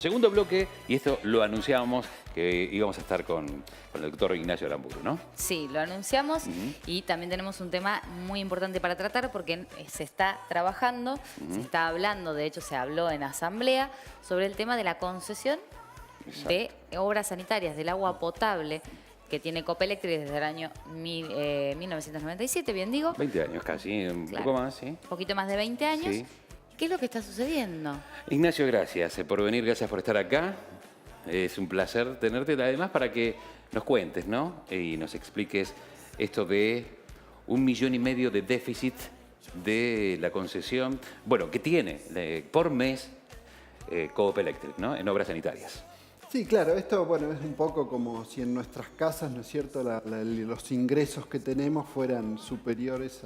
Segundo bloque, y esto lo anunciábamos, que íbamos a estar con el doctor Ignacio Aramburu, ¿no? Sí, lo anunciamos y también tenemos un tema muy importante para tratar porque se está trabajando, se está hablando, de hecho se habló en asamblea, sobre el tema de la concesión de obras sanitarias del agua potable que tiene Copelectric desde el año 1997, bien digo. 20 años casi, un poco más, ¿sí? Un poquito más de 20 años. Sí. ¿Qué es lo que está sucediendo? Ignacio, gracias por venir, gracias por estar acá. Es un placer tenerte, además para que nos cuentes, ¿no? Y nos expliques esto de 1,5 millones de déficit de la concesión, bueno, que tiene por mes Copelectric, ¿no? En obras sanitarias. Sí, claro, esto bueno, es un poco como si en nuestras casas, ¿no es cierto?, los ingresos que tenemos fueran superiores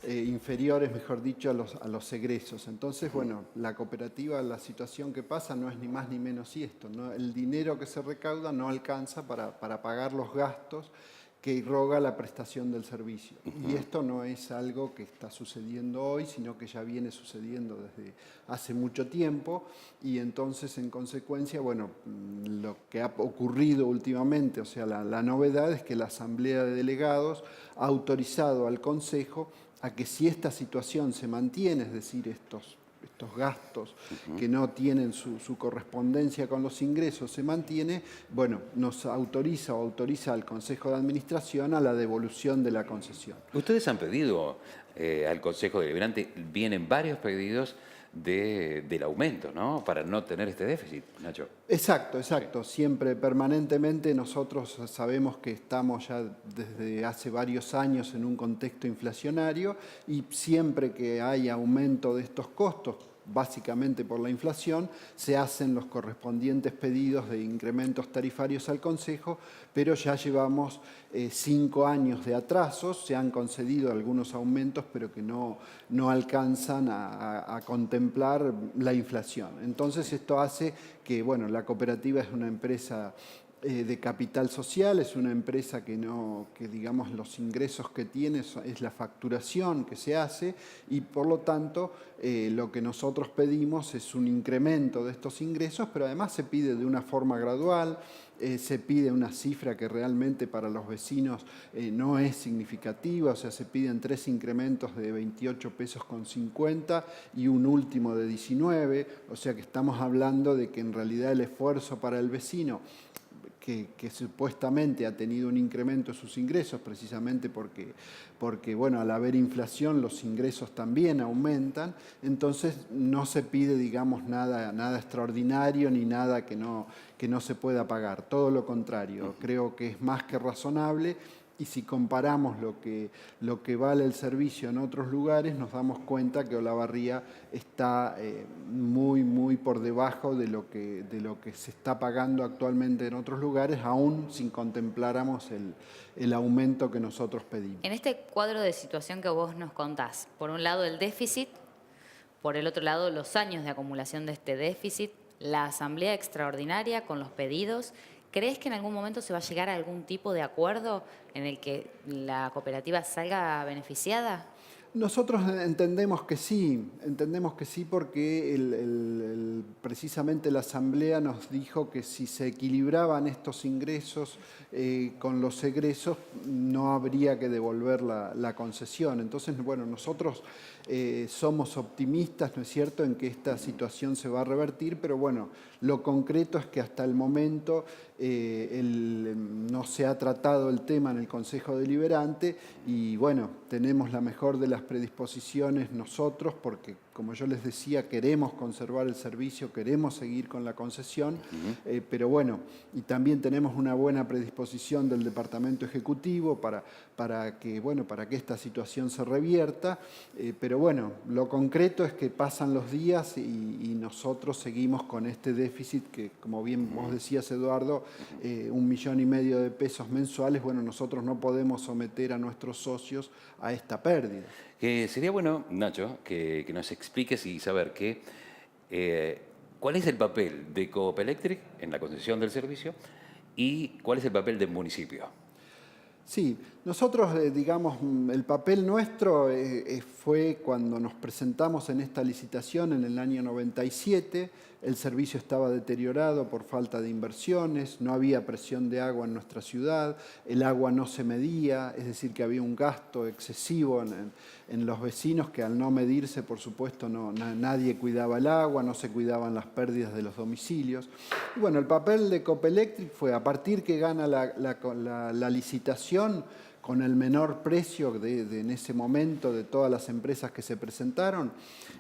inferiores, mejor dicho, a los egresos. Entonces, bueno, la cooperativa, la situación que pasa no es ni más ni menos esto, ¿no? El dinero que se recauda no alcanza para pagar los gastos que irroga la prestación del servicio. Y esto no es algo que está sucediendo hoy, sino que ya viene sucediendo desde hace mucho tiempo, y entonces, en consecuencia, bueno, lo que ha ocurrido últimamente, o sea, la novedad es que la Asamblea de Delegados ha autorizado al Consejo a que si esta situación se mantiene, es decir, estos gastos que no tienen su correspondencia con los ingresos se mantiene, bueno, nos autoriza al Consejo de Administración a la devolución de la concesión. Ustedes han pedido al Consejo Deliberante, vienen varios pedidos del aumento, ¿no? Para no tener este déficit, Nacho. Exacto. Siempre, permanentemente, nosotros sabemos que estamos ya desde hace varios años en un contexto inflacionario y siempre que hay aumento de estos costos, básicamente por la inflación, se hacen los correspondientes pedidos de incrementos tarifarios al Consejo, pero ya llevamos 5 años de atrasos, se han concedido algunos aumentos, pero que no alcanzan a contemplar la inflación. Entonces esto hace que, bueno, la cooperativa es una empresa de capital social, es una empresa que digamos los ingresos que tiene es la facturación que se hace y por lo tanto lo que nosotros pedimos es un incremento de estos ingresos, pero además se pide de una forma gradual, se pide una cifra que realmente para los vecinos no es significativa, o sea, se piden 3 incrementos de 28 pesos con 50 y un último de 19, o sea que estamos hablando de que en realidad el esfuerzo para el vecino que supuestamente ha tenido un incremento de sus ingresos, precisamente porque bueno, al haber inflación los ingresos también aumentan, entonces no se pide, digamos, nada extraordinario ni nada que no se pueda pagar, todo lo contrario, creo que es más que razonable. Y si comparamos lo que vale el servicio en otros lugares, nos damos cuenta que Olavarría está muy por debajo de lo que se está pagando actualmente en otros lugares, aún sin contempláramos el aumento que nosotros pedimos. En este cuadro de situación que vos nos contás, por un lado el déficit, por el otro lado los años de acumulación de este déficit, la asamblea extraordinaria con los pedidos, ¿crees que en algún momento se va a llegar a algún tipo de acuerdo en el que la cooperativa salga beneficiada? Nosotros entendemos que sí porque precisamente la Asamblea nos dijo que si se equilibraban estos ingresos con los egresos no habría que devolver la concesión. Entonces, bueno, nosotros somos optimistas, ¿no es cierto?, en que esta situación se va a revertir, pero bueno, lo concreto es que hasta el momento no se ha tratado el tema en el Consejo Deliberante y bueno, tenemos la mejor de las predisposiciones nosotros porque, como yo les decía, queremos conservar el servicio, queremos seguir con la concesión, pero bueno, y también tenemos una buena predisposición del Departamento Ejecutivo para que esta situación se revierta, pero bueno, lo concreto es que pasan los días y nosotros seguimos con este déficit que, como bien vos decías, Eduardo, 1,5 millones de pesos mensuales, bueno, nosotros no podemos someter a nuestros socios a esta pérdida. Sería bueno, Nacho, que nos expliques y saber cuál es el papel de Copelectric en la concesión del servicio y cuál es el papel del municipio. Sí, Nosotros, digamos, el papel nuestro fue cuando nos presentamos en esta licitación en el año 97. El servicio estaba deteriorado por falta de inversiones, no había presión de agua en nuestra ciudad, el agua no se medía, es decir, que había un gasto excesivo en los vecinos que al no medirse, por supuesto, nadie cuidaba el agua, no se cuidaban las pérdidas de los domicilios. Y bueno, el papel de Copelectric fue, a partir que gana la licitación, con el menor precio en ese momento de todas las empresas que se presentaron,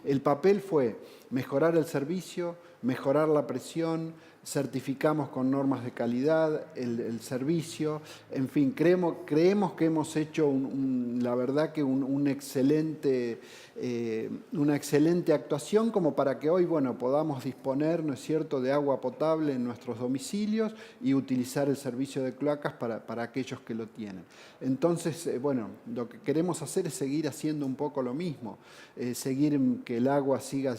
el papel fue mejorar el servicio, mejorar la presión, certificamos con normas de calidad el servicio, en fin, creemos que hemos hecho la verdad que una excelente actuación como para que hoy, bueno, podamos disponer, ¿no es cierto?, de agua potable en nuestros domicilios y utilizar el servicio de cloacas para aquellos que lo tienen. Entonces, bueno, lo que queremos hacer es seguir haciendo un poco lo mismo, seguir que el agua siga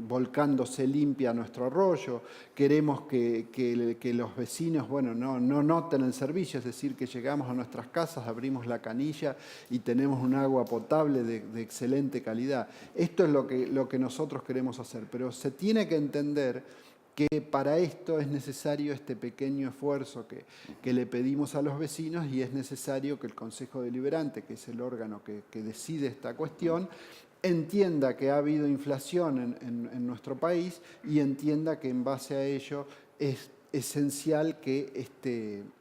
volcándose limpia a nuestro arroyo. Queremos que los vecinos, bueno, no noten el servicio, es decir, que llegamos a nuestras casas, abrimos la canilla y tenemos un agua potable de excelente calidad. Esto es lo que nosotros queremos hacer, pero se tiene que entender que para esto es necesario este pequeño esfuerzo que le pedimos a los vecinos y es necesario que el Consejo Deliberante, que es el órgano que decide esta cuestión, entienda que ha habido inflación en nuestro país y entienda que en base a ello es esencial que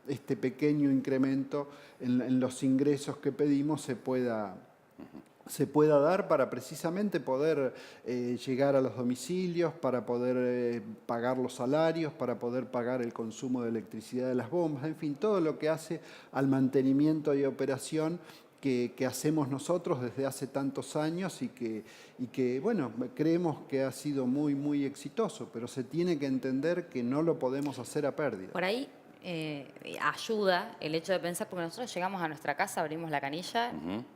este pequeño incremento en los ingresos que pedimos se pueda dar para precisamente poder llegar a los domicilios, para poder pagar los salarios, para poder pagar el consumo de electricidad de las bombas, en fin, todo lo que hace al mantenimiento y operación que hacemos nosotros desde hace tantos años y que, bueno, creemos que ha sido muy, muy exitoso, pero se tiene que entender que no lo podemos hacer a pérdida. Por ahí ayuda el hecho de pensar, porque nosotros llegamos a nuestra casa, abrimos la canilla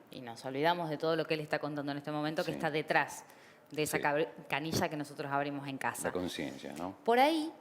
y nos olvidamos de todo lo que él está contando en este momento, que está detrás de esa canilla que nosotros abrimos en casa. La conciencia, ¿no? Por ahí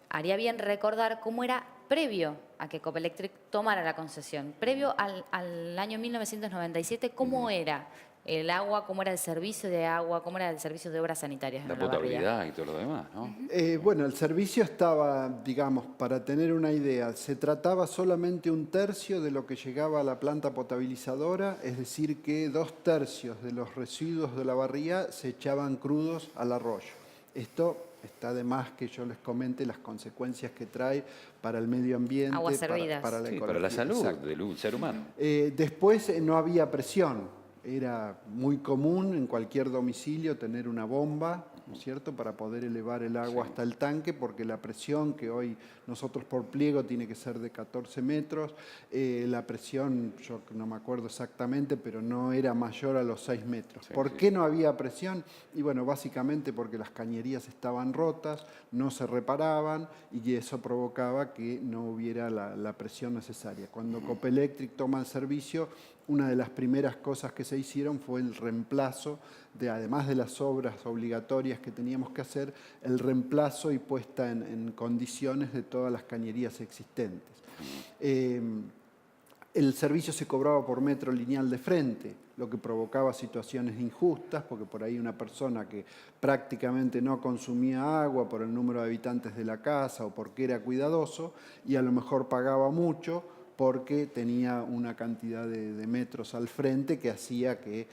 haría bien recordar cómo era previo a que Copelectric tomara la concesión. Previo al año 1997, ¿cómo era el agua, cómo era el servicio de agua, cómo era el servicio de obras sanitarias? La potabilidad y todo lo demás, ¿no? Bueno, el servicio estaba, digamos, para tener una idea, se trataba solamente 1/3 de lo que llegaba a la planta potabilizadora, es decir, que 2/3 de los residuos de la barría se echaban crudos al arroyo. Esto está de más que yo les comente las consecuencias que trae para el medio ambiente, Aguas servidas. para la ecología. Para la salud Exacto. del ser humano. Después no había presión. Era muy común en cualquier domicilio tener una bomba, ¿no es cierto?, para poder elevar el agua hasta el tanque, porque la presión que hoy nosotros por pliego tiene que ser de 14 metros, la presión, yo no me acuerdo exactamente, pero no era mayor a los 6 metros. ¿Por qué no había presión? Y bueno, básicamente porque las cañerías estaban rotas, no se reparaban y eso provocaba que no hubiera la presión necesaria. Cuando Copelectric toma el servicio, una de las primeras cosas que se hicieron fue el reemplazo, además de las obras obligatorias que teníamos que hacer, el reemplazo y puesta en condiciones de todas las cañerías existentes. El servicio se cobraba por metro lineal de frente, lo que provocaba situaciones injustas, porque por ahí una persona que prácticamente no consumía agua por el número de habitantes de la casa o porque era cuidadoso y a lo mejor pagaba mucho, porque tenía una cantidad de metros al frente que hacía que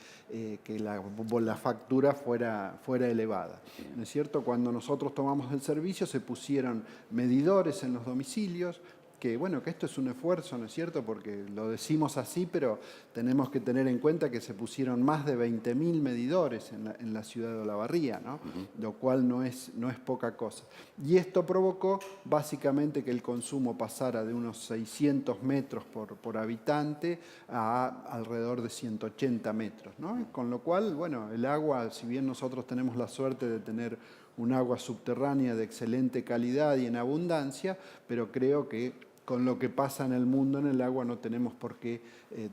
la factura fuera elevada. ¿No es cierto? Cuando nosotros tomamos el servicio se pusieron medidores en los domicilios, que bueno, que esto es un esfuerzo, ¿no es cierto?, porque lo decimos así, pero tenemos que tener en cuenta que se pusieron más de 20.000 medidores en la ciudad de Olavarría, ¿no? Lo cual no es poca cosa. Y esto provocó básicamente que el consumo pasara de unos 600 metros por habitante a alrededor de 180 metros, ¿no? Con lo cual, bueno, el agua, si bien nosotros tenemos la suerte de tener un agua subterránea de excelente calidad y en abundancia, pero creo que con lo que pasa en el mundo en el agua no tenemos por qué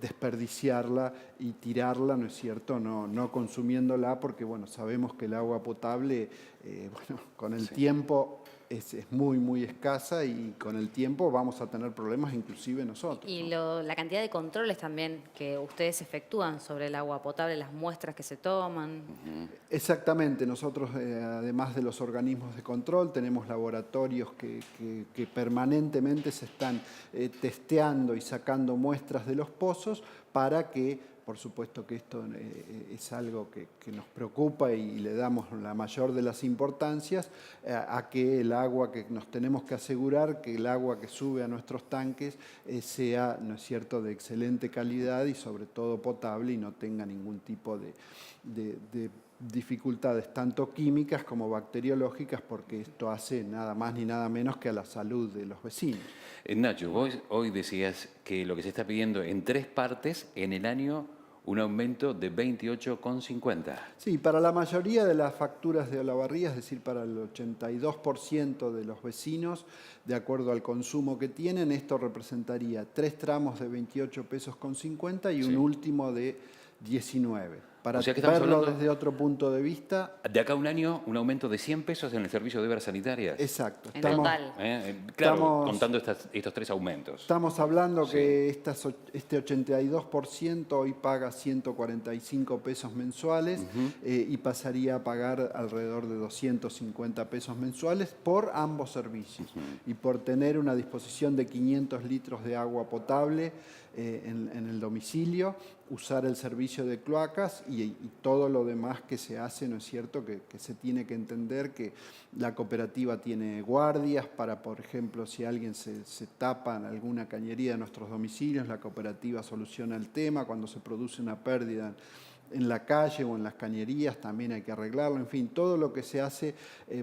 desperdiciarla y tirarla, ¿no es cierto?, no consumiéndola, porque bueno, sabemos que el agua potable, bueno, con el tiempo es muy, muy escasa y con el tiempo vamos a tener problemas inclusive nosotros. Y ¿no? la cantidad de controles también que ustedes efectúan sobre el agua potable, las muestras que se toman. Exactamente, nosotros además de los organismos de control tenemos laboratorios que permanentemente se están testeando y sacando muestras de los pozos para que, por supuesto que esto es algo que nos preocupa y le damos la mayor de las importancias a que el agua que nos tenemos que asegurar, que el agua que sube a nuestros tanques sea, ¿no es cierto?, de excelente calidad y sobre todo potable y no tenga ningún tipo de dificultades tanto químicas como bacteriológicas, porque esto hace nada más ni nada menos que a la salud de los vecinos. Nacho, vos hoy decías que lo que se está pidiendo en 3 partes en el año, un aumento de 28,50. Sí, para la mayoría de las facturas de Olavarría, es decir, para el 82% de los vecinos, de acuerdo al consumo que tienen, esto representaría 3 tramos de 28 pesos con 50 y un último de 19. Para O sea que estamos verlo hablando desde otro punto de vista. De acá a un año, un aumento de 100 pesos en el servicio de obras sanitarias. Exacto. En total. Claro, contando estos 3 aumentos. Estamos hablando que este 82% hoy paga 145 pesos mensuales y pasaría a pagar alrededor de 250 pesos mensuales por ambos servicios y por tener una disposición de 500 litros de agua potable en el domicilio, usar el servicio de cloacas y todo lo demás que se hace, ¿no es cierto?, que se tiene que entender que la cooperativa tiene guardias para, por ejemplo, si alguien se tapa en alguna cañería de nuestros domicilios, la cooperativa soluciona el tema. Cuando se produce una pérdida en la calle o en las cañerías también hay que arreglarlo. En fin, todo lo que se hace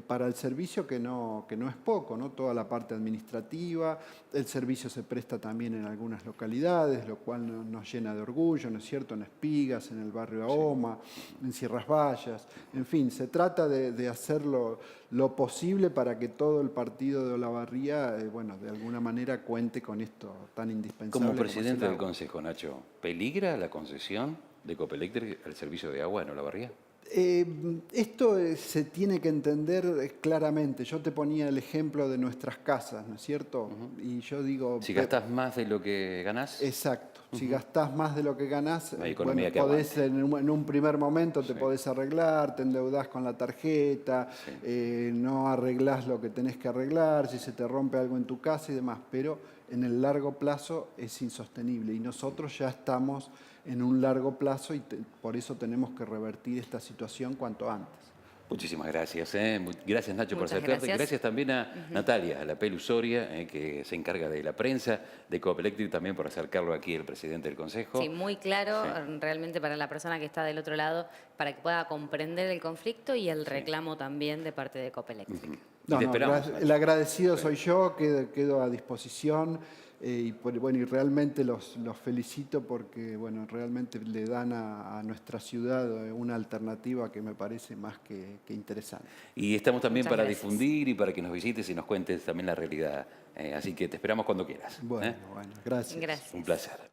para el servicio, que no es poco, ¿no? Toda la parte administrativa, el servicio se presta también en algunas localidades, lo cual nos llena de orgullo, ¿no es cierto?, en Espigas, en el barrio Ahoma, en Sierras Vallas. En fin, se trata de hacer lo posible para que todo el partido de Olavarría, bueno, de alguna manera cuente con esto tan indispensable. Como presidente del Consejo, Nacho, ¿peligra la concesión de Copelectric al servicio de agua en Olavarría? Esto se tiene que entender claramente. Yo te ponía el ejemplo de nuestras casas, ¿no es cierto? Y yo digo... Si gastás más de lo que ganás... Exacto. Si gastás más de lo que ganás, economía bueno, que podés en un primer momento te podés arreglar, te endeudás con la tarjeta, no arreglás lo que tenés que arreglar, si se te rompe algo en tu casa y demás, pero en el largo plazo es insostenible y nosotros ya estamos en un largo plazo y por eso tenemos que revertir esta situación cuanto antes. Muchísimas gracias. Gracias, Nacho, por Muchas acercarte. gracias. Gracias también a Natalia, a la Pelu Soria, que se encarga de la prensa, de Copelectric, también por acercarlo aquí el presidente del Consejo. Sí, muy claro realmente para la persona que está del otro lado, para que pueda comprender el conflicto y el reclamo también de parte de Copelectric. No, te esperamos, el agradecido soy yo, quedo a disposición y realmente los felicito porque bueno, realmente le dan a nuestra ciudad una alternativa que me parece más que interesante. Y estamos también Muchas para gracias. difundir y para que nos visites y nos cuentes también la realidad. Así que te esperamos cuando quieras. Bueno, gracias. Gracias. Un placer.